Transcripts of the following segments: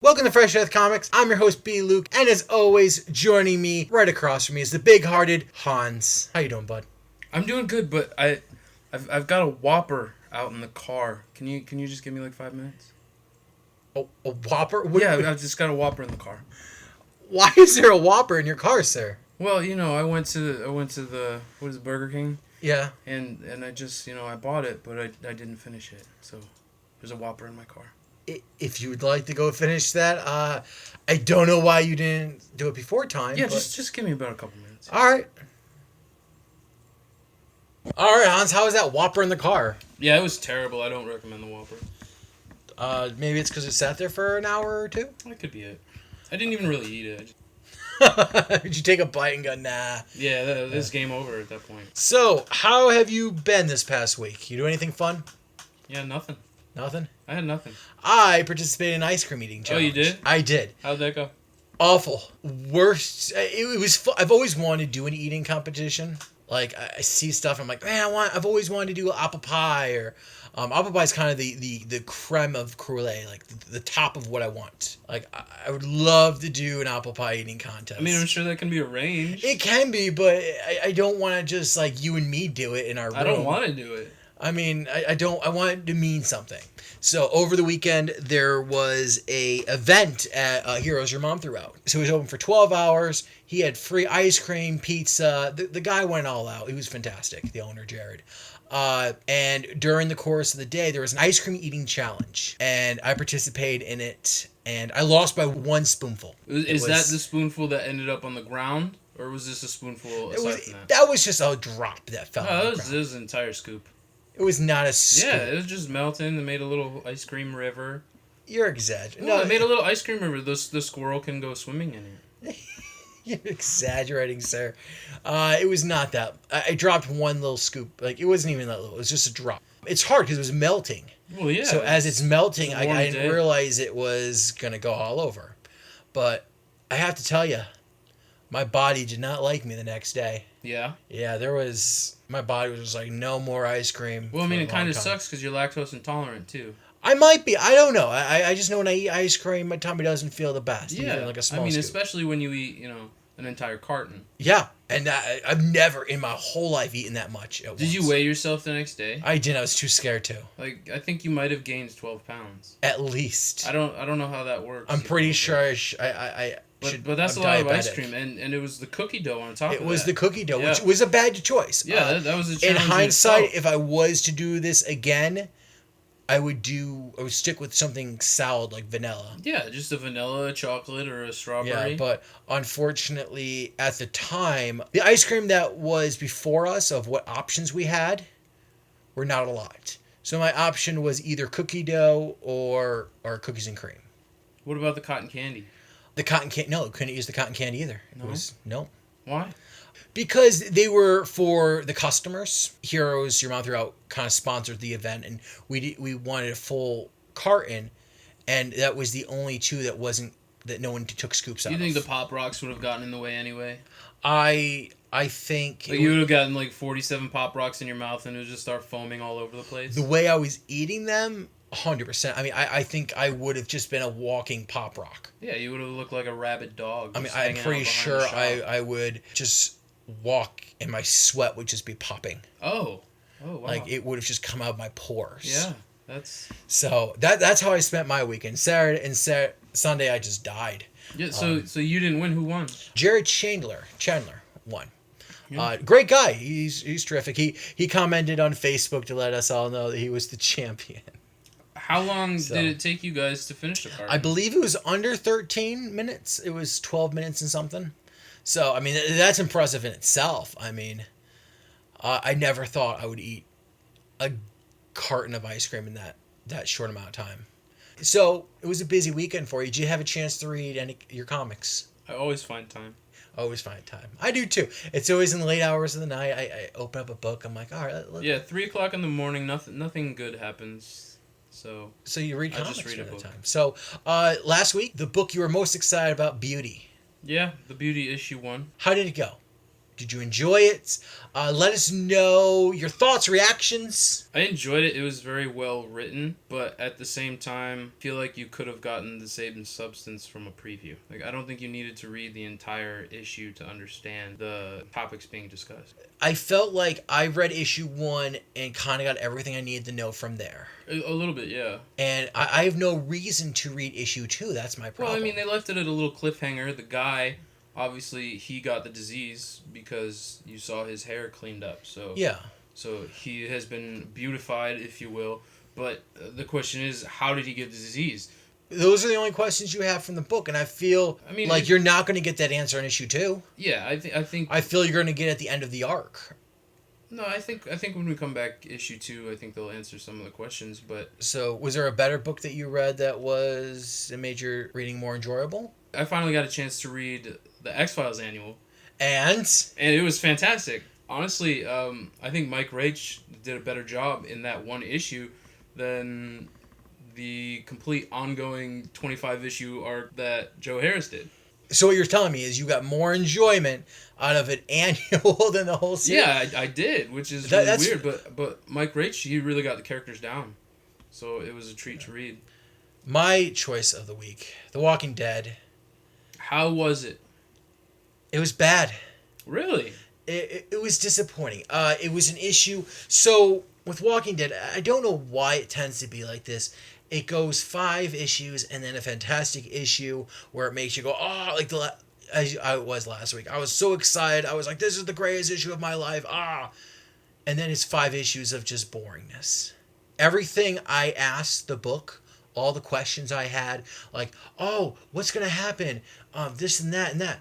Welcome to Fresh Earth Comics. I'm your host, B. Luke, and as always, joining me right across from me is the big-hearted Hans. How you doing, bud? I'm doing good, but I've got a Whopper out in the car. Can you just give me like 5 minutes? A Whopper? Yeah, I've just got a Whopper in the car. Why is there a Whopper in your car, sir? Well, I went to the what is it, Burger King? Yeah. And I just I bought it, but I didn't finish it. So there's a Whopper in my car. If you would like to go finish that, I don't know why you didn't do it before time. Yeah, but... just give me about a couple minutes. All right, Hans. How was that Whopper in the car? Yeah, it was terrible. I don't recommend the Whopper. Maybe it's because it sat there for an hour or two. That could be it. I didn't even really eat it. Did you take a bite and go, nah? Yeah, this game over at that point. So, how have you been this past week? You do anything fun? Yeah, nothing. Nothing? I had nothing. I participated in an ice cream eating challenge. Oh, you did? I did. How'd that go? Awful. Worst. It was fun. I've always wanted to do an eating competition. Like, I see stuff, I'm like, man, I've always wanted to do apple pie, or apple pie is kind of the creme of cruelé, like the top of what I want. Like, I would love to do an apple pie eating contest. I mean, I'm sure that can be arranged. It can be, but I don't want to just, like, you and me do it in our room. I don't want to do it. I mean, I want it to mean something. So over the weekend, there was a event at Heroes Your Mom Threw Out. So it was open for 12 hours. He had free ice cream, pizza. The guy went all out. He was fantastic, the owner, Jared. And during the course of the day, there was an ice cream eating challenge. And I participated in it. And I lost by one spoonful. Is that the spoonful that ended up on the ground? Or was this a spoonful aside from that? That was just a drop that fell on the ground. It was an entire scoop. It was not a scoop. Yeah, it was just melting. They made a little ice cream river. You're exaggerating. No, they made a little ice cream river. The squirrel can go swimming in it. You're exaggerating, sir. It was not that. I dropped one little scoop. Like, it wasn't even that little. It was just a drop. It's hard because it was melting. Well, yeah. So as it's melting, I didn't realize it was going to go all over. But I have to tell you, my body did not like me the next day. Yeah? Yeah, my body was just like, no more ice cream. Well, I mean, it kind of sucks because you're lactose intolerant, too. I might be. I don't know. I just know when I eat ice cream, my tummy doesn't feel the best. Yeah. Even like a small I mean, scoop. especially when you eat, an entire carton. Yeah. And I've never in my whole life eaten that much at once. Did you weigh yourself the next day? I didn't. I was too scared to. Like, I think you might have gained 12 pounds. At least. I don't know how that works. I'm pretty sure But that's a lot of ice cream, and it was the cookie dough on top of it. It was the cookie dough, which was a bad choice. Yeah, that was a challenge. In hindsight, if I was to do this again, I would stick with something solid like vanilla. Yeah, just a vanilla, a chocolate, or a strawberry. Yeah, but unfortunately, at the time, the ice cream that was before us of what options we had were not a lot. So my option was either cookie dough or cookies and cream. What about the cotton candy? The cotton candy? No, couldn't use the cotton candy either. No? No. Why? Because they were for the customers. Heroes Your Mom Threw Out kind of sponsored the event, and we wanted a full carton, and that was the only two that no one took scoops out of. You think the Pop Rocks would have gotten in the way anyway? I think... Like you would have gotten like 47 Pop Rocks in your mouth and it would just start foaming all over the place? The way I was eating them... 100%. I mean, I think I would have just been a walking pop rock. Yeah, you would have looked like a rabid dog. I mean, I'm pretty sure I would just walk and my sweat would just be popping. Oh, wow. Like, it would have just come out of my pores. Yeah, that's... So, that's how I spent my weekend. Saturday and Sunday, I just died. Yeah, so you didn't win. Who won? Jared Chandler won. Yeah. Great guy. He's terrific. He commented on Facebook to let us all know that he was the champion. How long did it take you guys to finish the carton? I believe it was under 13 minutes. It was 12 minutes and something. So, I mean, that's impressive in itself. I mean, I never thought I would eat a carton of ice cream in that short amount of time. So, it was a busy weekend for you. Did you have a chance to read your comics? I always find time. Always find time. I do too. It's always in the late hours of the night. I open up a book. I'm like, all right. Yeah, 3 o'clock in the morning, nothing good happens. So you read comics just read at a book. time. So last week, the book you were most excited about, Beauty. Yeah, the Beauty issue 1. How did it go? Did you enjoy it? Let us know your thoughts, reactions. I enjoyed it. It was very well written, but at the same time, I feel like you could have gotten the same substance from a preview. Like, I don't think you needed to read the entire issue to understand the topics being discussed. I felt like I read issue 1 and kind of got everything I needed to know from there. A little bit, yeah. And I have no reason to read issue 2. That's my problem. Well, I mean, they left it at a little cliffhanger. The guy, obviously, he got the disease because you saw his hair cleaned up. So yeah. So he has been beautified, if you will. But the question is, how did he get the disease? Those are the only questions you have from the book, and I feel like you're not going to get that answer in issue 2. Yeah, I think. I feel you're going to get it at the end of the arc. No, I think when we come back issue 2, I think they'll answer some of the questions. But so, was there a better book that you read that made your reading more enjoyable? I finally got a chance to read the X-Files annual, and it was fantastic. Honestly, I think Mike Raich did a better job in that one issue than the complete ongoing 25-issue arc that Joe Harris did. So what you're telling me is you got more enjoyment out of an annual than the whole series? Yeah, I did, which is really weird. But Mike Raich, he really got the characters down. So it was a treat to read. My choice of the week, The Walking Dead. How was it? It was bad. Really? It was disappointing. It was an issue. So with Walking Dead, I don't know why it tends to be like this. It goes 5 issues and then a fantastic issue where it makes you go, oh, like as I was last week. I was so excited. I was like, this is the greatest issue of my life. And then it's 5 issues of just boringness. Everything I asked the book, all the questions I had, like, oh, what's going to happen? This and that and that.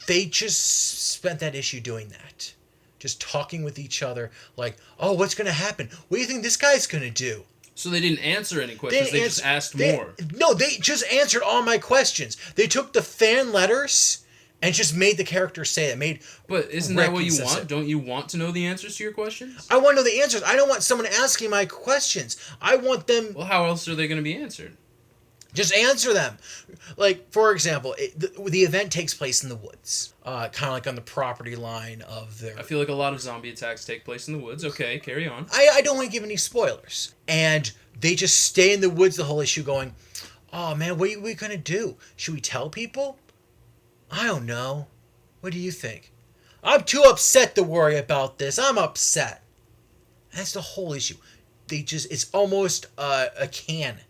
They just spent that issue doing that. Just talking with each other like, oh, what's going to happen? What do you think this guy's going to do? So they didn't answer any questions. They just asked more. No, they just answered all my questions. They took the fan letters and just made the characters say it. But isn't that what you want? Don't you want to know the answers to your questions? I want to know the answers. I don't want someone asking my questions. I want them... Well, how else are they going to be answered? Just answer them. Like, for example, the event takes place in the woods. Kind of like on the property line of their... I feel like a lot of zombie attacks take place in the woods. Okay, carry on. I don't want to give any spoilers. And they just stay in the woods the whole issue going, oh, man, what are we going to do? Should we tell people? I don't know. What do you think? I'm too upset to worry about this. I'm upset. That's the whole issue. It's almost a can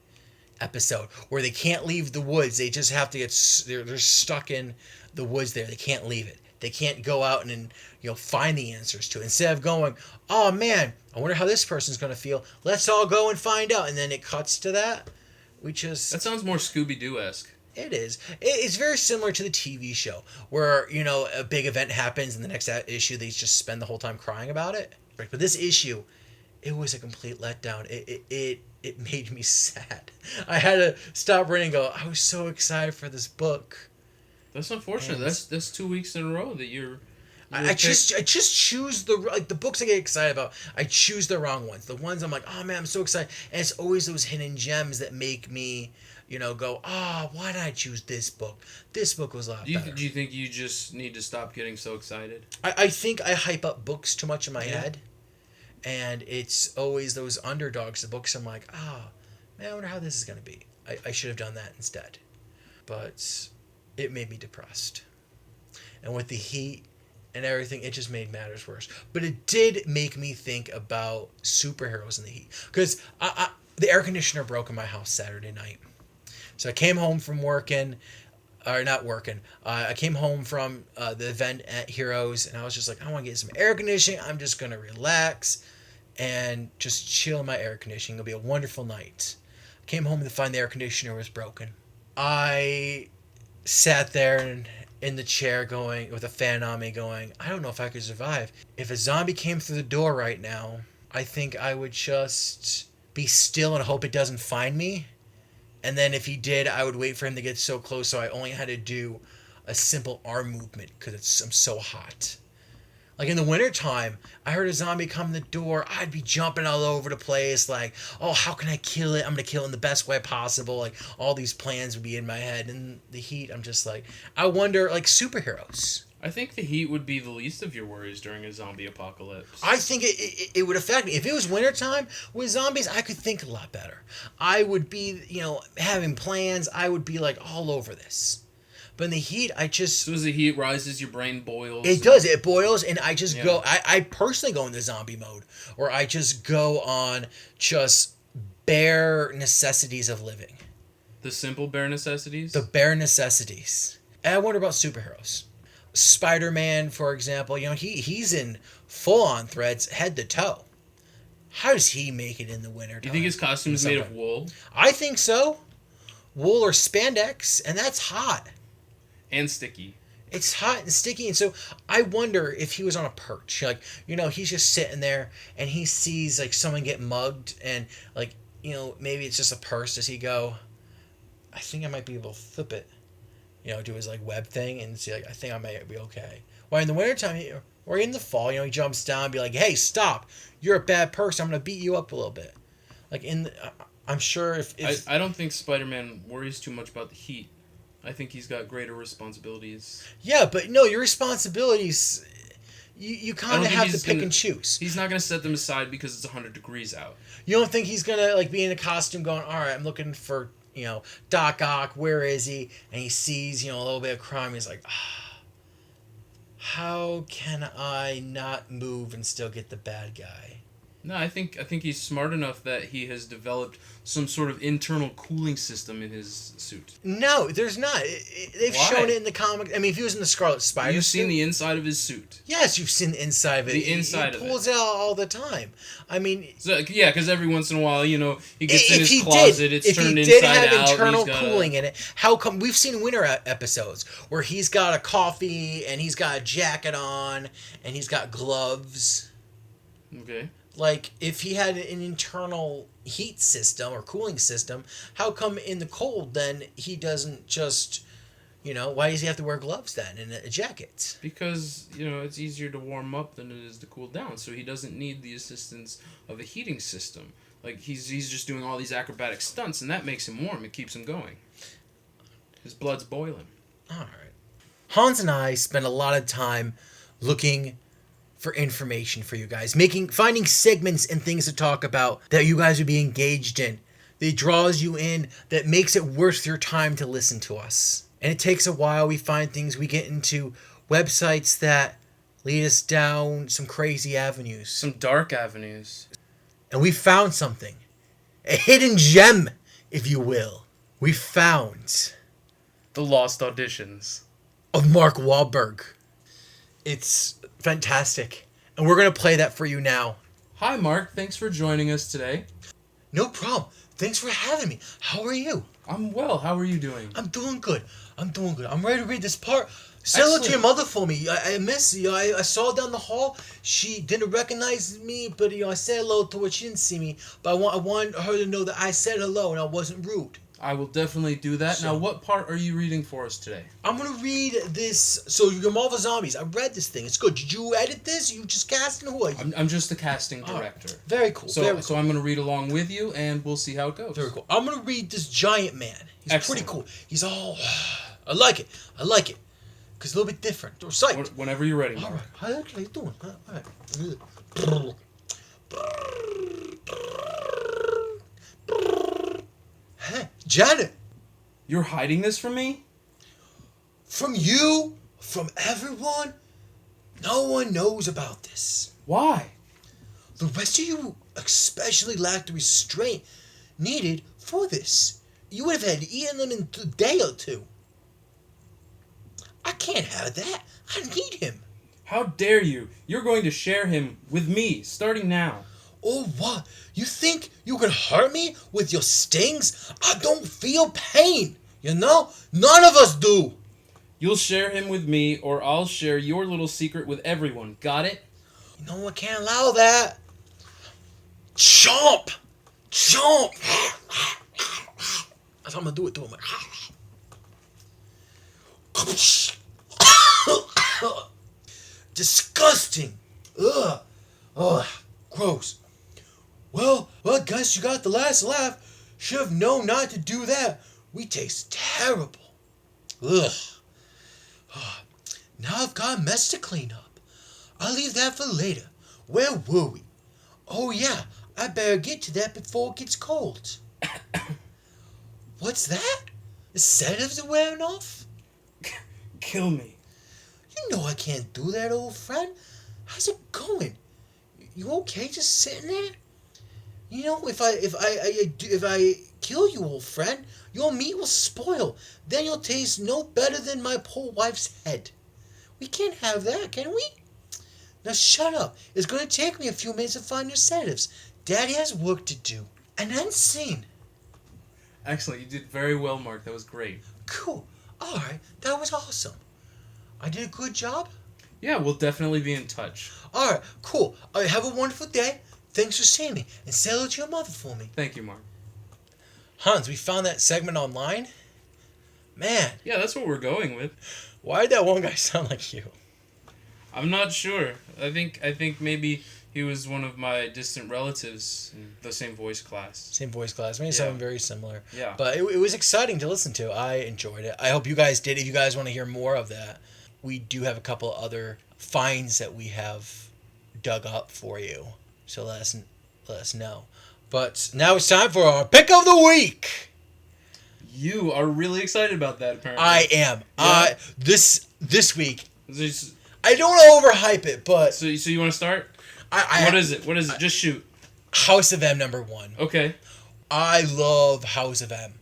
episode where they can't leave the woods. They just have to they're stuck in the woods there. They can't leave it. They can't go out and find the answers to it. Instead of going, oh man, I wonder how this person's going to feel. Let's all go and find out. And then it cuts to that. That sounds more Scooby-Doo-esque. It is. It's very similar to the TV show where, a big event happens and the next issue they just spend the whole time crying about it. But this issue, it was a complete letdown. It made me sad. I had to stop reading and go, I was so excited for this book. That's unfortunate. That's 2 weeks in a row that you're I just choose the books I get excited about. I choose the wrong ones. The ones I'm like, oh man, I'm so excited. And it's always those hidden gems that make me, go, why did I choose this book? This book was a lot better. Do you think you just need to stop getting so excited? I think I hype up books too much in my head. And it's always those underdogs, the books I'm like, man, I wonder how this is going to be. I should have done that instead. But it made me depressed. And with the heat and everything, it just made matters worse. But it did make me think about superheroes in the heat. Because the air conditioner broke in my house Saturday night. So I came home from working, or not working. I came home from the event at Heroes, and I was just like, I want to get some air conditioning. I'm just going to relax and just chill in my air conditioning. It'll be a wonderful night. I came home to find the air conditioner was broken. I sat there in the chair going, with a fan on me going, I don't know if I could survive. If a zombie came through the door right now, I think I would just be still and hope it doesn't find me. And then if he did, I would wait for him to get so close so I only had to do a simple arm movement because I'm so hot. Like in the wintertime, I heard a zombie come in the door, I'd be jumping all over the place, like, oh, how can I kill it? I'm gonna kill it in the best way possible. Like all these plans would be in my head. And the heat, I'm just like, I wonder, like superheroes. I think the heat would be the least of your worries during a zombie apocalypse. I think it would affect me. If it was wintertime with zombies, I could think a lot better. I would be, having plans. I would be like all over this. But in the heat, I just... As soon as the heat rises, your brain boils. It does. It boils, and I just go... I personally go into zombie mode, where I just go on just bare necessities of living. The simple bare necessities? The bare necessities. And I wonder about superheroes. Spider-Man, for example, he's in full-on threads, head to toe. How does he make it in the winter? You think his costume is made of wool? I think so. Wool or spandex, and that's hot. And sticky. It's hot and sticky, and so I wonder if he was on a perch. Like, he's just sitting there, and he sees, like, someone get mugged, and, like, maybe it's just a purse. Does he go, I think I might be able to flip it? Do his, like, web thing, and see, like, I think I might be okay. While in the wintertime, or in the fall, he jumps down and be like, hey, stop. You're a bad person. I'm going to beat you up a little bit. Like, I'm sure if I don't think Spider-Man worries too much about the heat. I think he's got greater responsibilities. Yeah, but no, your responsibilities, you kind of have to pick and choose. He's not going to set them aside because it's 100 degrees out. You don't think he's going to, like, be in a costume going, all right, I'm looking for, Doc Ock, where is he? And he sees, a little bit of crime. He's like, how can I not move and still get the bad guy? No, I think he's smart enough that he has developed some sort of internal cooling system in his suit. No, there's not. They've shown it in the comic. I mean, if he was in the Scarlet Spider You've seen suit, the inside of his suit. Yes, you've seen the inside of it. The inside of it. He pulls it out all the time. I mean... So, yeah, because every once in a while, he gets in his closet, it's turned inside out. If he did have internal cooling in it, how come... We've seen winter episodes where he's got a coffee, and he's got a jacket on, and he's got gloves. Okay. Like, if he had an internal heat system or cooling system, how come in the cold then he doesn't just, why does he have to wear gloves then and a jacket? Because, it's easier to warm up than it is to cool down, so he doesn't need the assistance of a heating system. Like, he's just doing all these acrobatic stunts, and that makes him warm. It keeps him going. His blood's boiling. All right. Hans and I spent a lot of time looking for information for you guys, finding segments and things to talk about that you guys would be engaged in, that draws you in, that makes it worth your time to listen to us. And it takes a while. We find things, we get into websites that lead us down some crazy avenues. Some dark avenues. And we found something. A hidden gem, if you will. We found the lost auditions of Mark Wahlberg. It's fantastic. And we're going to play that for you now. Hi, Mark. Thanks for joining us today. No problem. Thanks for having me. How are you? I'm well. How are you doing? I'm doing good. I'm ready to read this part. Say hello to your mother for me. I miss you. I saw her down the hall. She didn't recognize me, but I said hello to her. She didn't see me. But I want her to know that I said hello and I wasn't rude. I will definitely do that. Now, what part are you reading for us today? I'm going to read this. So, your Marvel Zombies. I read this thing. It's good. Did you edit this? You just casting? Who are you? I'm just the casting director. Very cool. So I'm going to read along with you, and we'll see how it goes. Very cool. I'm going to read this giant man. He's pretty cool. He's all... I like it. Because it's a little bit different. Or psyched. Whenever you're ready, Mark. All right. How are you doing? All right. Hey, Janet. You're hiding this from me? From you? From everyone? No one knows about this. Why? The rest of you especially lack the restraint needed for this. You would have had eaten them in a day or two. I can't have that. I need him. How dare you? You're going to share him with me, starting now. Oh, what? You think you can hurt me with your stings? I don't feel pain, None of us do. You'll share him with me, or I'll share your little secret with everyone. Got it? No one can't allow that. Chomp! That's how I'm gonna do it to him. Disgusting. Ugh. Ugh. Gross. Well, I guess you got the last laugh. Should have known not to do that. We taste terrible. Ugh. Now I've got a mess to clean up. I'll leave that for later. Where were we? Oh yeah, I better get to that before it gets cold. What's that? The sedatives are wearing off? Kill me. You know I can't do that, old friend. How's it going? You okay just sitting there? You know, if I kill you, old friend, your meat will spoil. Then you'll taste no better than my poor wife's head. We can't have that, can we? Now shut up. It's going to take me a few minutes to find your sedatives. Daddy has work to do. And then scene. Excellent. You did very well, Mark. That was great. Cool. Alright, that was awesome. I did a good job? Yeah, we'll definitely be in touch. Alright, cool. Have a wonderful day. Thanks for seeing me. And say hello to your mother for me. Thank you, Mark. Hans, we found that segment online? Man. Yeah, that's what we're going with. Why did that one guy sound like you? I'm not sure. I think maybe he was one of my distant relatives in the same voice class. Same voice class. Maybe something very similar. Yeah. But it was exciting to listen to. I enjoyed it. I hope you guys did. If you guys want to hear more of that, we do have a couple other finds that we have dug up for you. So let us know. But now it's time for our pick of the week. You are really excited about that, apparently. I am. Yeah. This week, So I don't want to overhype it, but you want to start? What is it? Just shoot. House of M #1. Okay. I love House of M.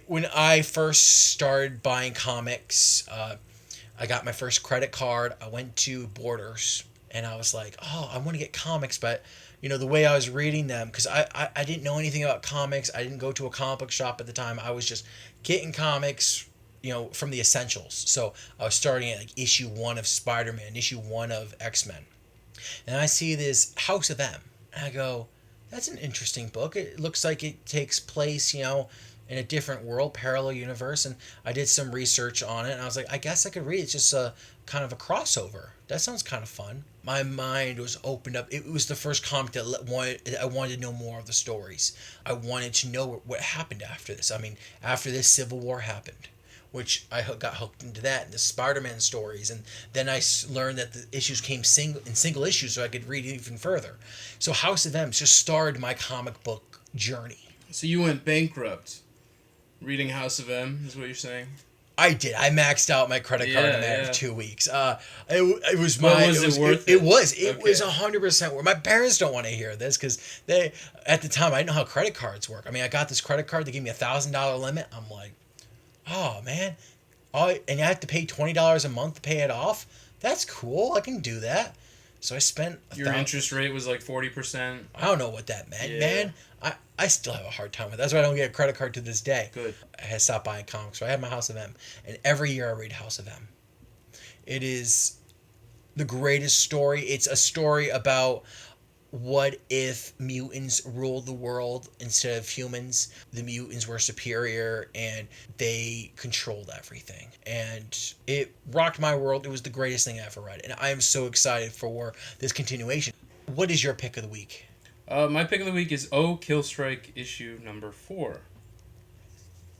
When I first started buying comics, I got my first credit card. I went to Borders, and I was like, oh, I want to get comics, but the way I was reading them, because I didn't know anything about comics. I didn't go to a comic book shop at the time. I was just getting comics, from the essentials. So I was starting at like issue 1 of Spider-Man, issue 1 of X-Men. And I see this House of M. And I go, that's an interesting book. It looks like it takes place, in a different world, parallel universe. And I did some research on it. And I was like, I guess I could read it. It's just a kind of a crossover. That sounds kind of fun. My mind was opened up. It was the first comic that I wanted to know more of the stories. I wanted to know what happened after this. I mean, after this, Civil War happened, which I got hooked into that, and the Spider-Man stories. And then I learned that the issues came in single issues, so I could read even further. So House of M just started my comic book journey. So you went bankrupt reading House of M, is what you're saying? I did. I maxed out my credit card in a matter of 2 weeks. It was worth it? It was 100% worth. My parents don't want to hear this because at the time I didn't know how credit cards work. I mean, I got this credit card. They gave me $1,000 limit. I'm like, oh man, and you have to pay $20 a month to pay it off. That's cool. I can do that. So I spent. Your interest rate was like 40%. I don't know what that meant, man. I still have a hard time with that. That's why I don't get a credit card to this day. Good. I had stopped buying comics, so I have my House of M, and every year I read House of M. It is the greatest story. It's a story about what if mutants ruled the world instead of humans. The mutants were superior and they controlled everything, and it rocked my world. It was the greatest thing I ever read, and I am so excited for this continuation. What is your pick of the week? My pick of the week is Killstrike issue number 4.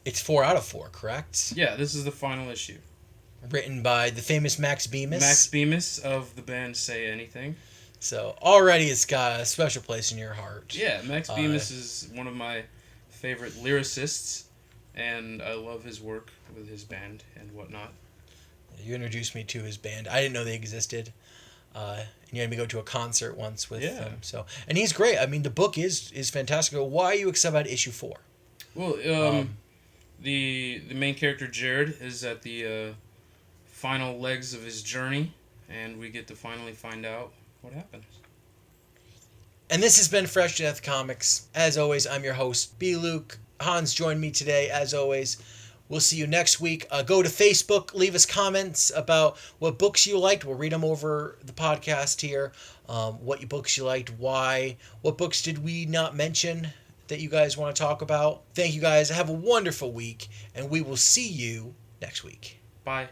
It's 4 out of 4, correct? Yeah, this is the final issue. Written by the famous Max Bemis. Max Bemis of the band Say Anything. So already it's got a special place in your heart. Yeah, Max Bemis is one of my favorite lyricists, and I love his work with his band and whatnot. You introduced me to his band. I didn't know they existed. And you had me go to a concert once with him. So, and he's great. I mean, the book is fantastic. Why are you excited about issue 4? Well, the main character Jared is at the final legs of his journey, and we get to finally find out what happens. And this has been Fresh Death Comics. As always, I'm your host, B. Luke. Hans joined me today, as always. We'll see you next week. Go to Facebook. Leave us comments about what books you liked. We'll read them over the podcast here. What books you liked, why. What books did we not mention that you guys want to talk about? Thank you guys. Have a wonderful week, and we will see you next week. Bye.